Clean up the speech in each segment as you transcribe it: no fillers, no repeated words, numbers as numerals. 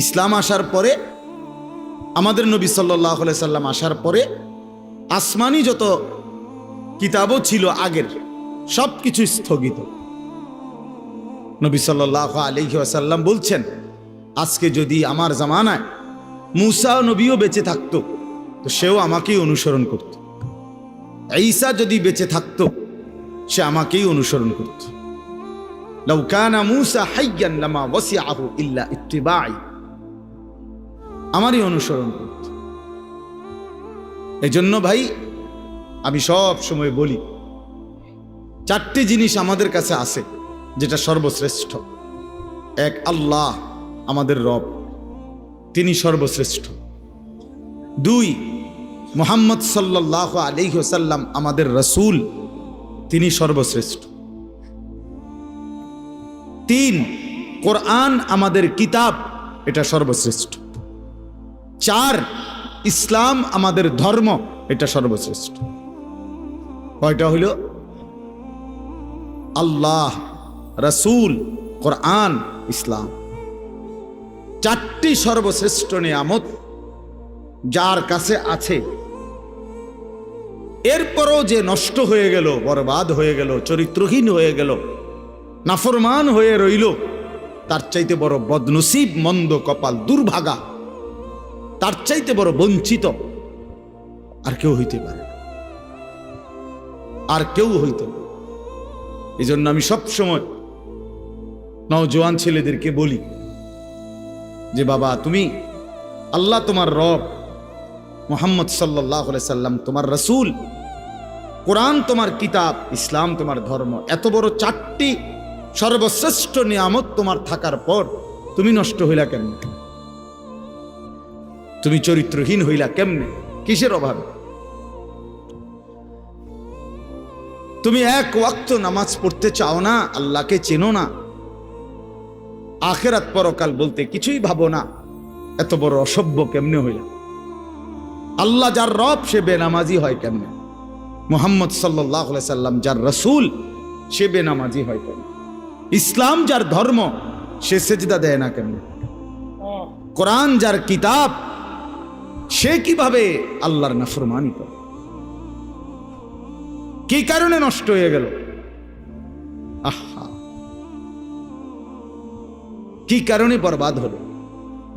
ইসলাম আসার পরে, আমাদের নবী সাল্লাল্লাহু আলাইহি সাল্লাম আসার পরে আসমানি যত কিতাবও ছিল আগের, সব কিছু স্থগিত। নবী সাল্লাল্লাহু আলাইহি ওয়াসাল্লাম বলছেন, আজকে যদি আমার জামানায় মূসা নবীও বেঁচে থাকতো তো সেও আমাকেই অনুসরণ করত। ঈসা যদি বেঁচে থাকতো সে আমাকেই অনুসরণ করত। লাউ কানা মূসা হাইয়ান লামা ওয়াসিআহু ইল্লা ইত্তিবাই, আমারই অনুসরণ করত। এজন্য ভাই আমি সব সময় বলি, চারটি জিনিস আমাদের কাছে আছে যেটা সর্বশ্রেষ্ঠ। এক, আল্লাহ আমাদের রব, তিনি সর্বশ্রেষ্ঠ। দুই, মুহাম্মদ সাল্লাল্লাহু আলাইহি ওয়াসাল্লাম আমাদের রাসূল, তিনি সর্বশ্রেষ্ঠ। তিন, কোরআন আমাদের কিতাব, এটা সর্বশ্রেষ্ঠ। চার, ইসলাম আমাদের ধর্ম, এটা সর্বশ্রেষ্ঠ। কয়টা হইল? আল্লাহ, রাসূল, কোরআন, ইসলাম। চারটি সর্বশ্রেষ্ঠ নিয়ামত যার কাছে আছে, এরপরও যে নষ্ট হয়ে গেল, বরবাদ হয়ে গেল, চরিত্রহীন হয়ে গেল, নাফরমান হয়ে রইল, তার চাইতে বড় বদনসিব, মন্দ কপাল, দুর্ভাগা, তার চাইতে বড় বঞ্চিত আর কেউ হইতে পারে, আর কেউ হইতে পারে। এই জন্য আমি সবসময় নওজোয়ান ছেলেদেরকে বলি যে বাবা, তুমি, আল্লাহ তোমার রব, মুহাম্মদ সাল্লাল্লাহু আলাইহি সাল্লাম তোমার রাসূল, কোরআন তোমার কিতাব, ইসলাম তোমার ধর্ম, এত বড় চারটি সর্বশ্রেষ্ঠ নিয়ামত তোমার থাকার পর তুমি নষ্ট হইলা কেমনে? তুমি চরিত্রহীন হইলা কেমনে? কিসের অভাবে? তুমি এক ওয়াক্ত নামাজ পড়তে চাও না, আল্লাহকে চেনো না, আখিরাত পরকাল বলতে কিছুই ভাবো না, এত বড় অসভ্য কেমনে হইলা? আল্লাহ যার রব সে বেনামাজি হয় কেমনে? মুহাম্মদ সাল্লাল্লাহু আলাইহি সাল্লাম যার রাসূল সে বেনামাজি হয় কেমনে? ইসলাম যার ধর্ম সে সেজদা দেয় না কেমনে? কোরআন যার কিতাব সে কিভাবে আল্লাহর নাফরমানি করে? কি কারণে নষ্ট হয়ে গেল? আহা, কি কারণে বরবাদ হলো?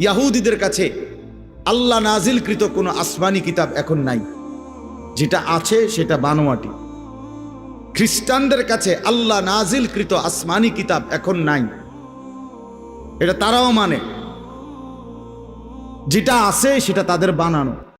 ইহুদিদের কাছে আল্লাহ নাজিলকৃত কোনো আসমানি কিতাব এখন নাই, যেটা আছে সেটা বানোয়াটি। খ্রিস্টানদের কাছে আল্লাহ নাজিলকৃত আসমানি কিতাব এখন নাই, এটা তারাও মানে, যেটা আছে সেটা তাদের বানানো।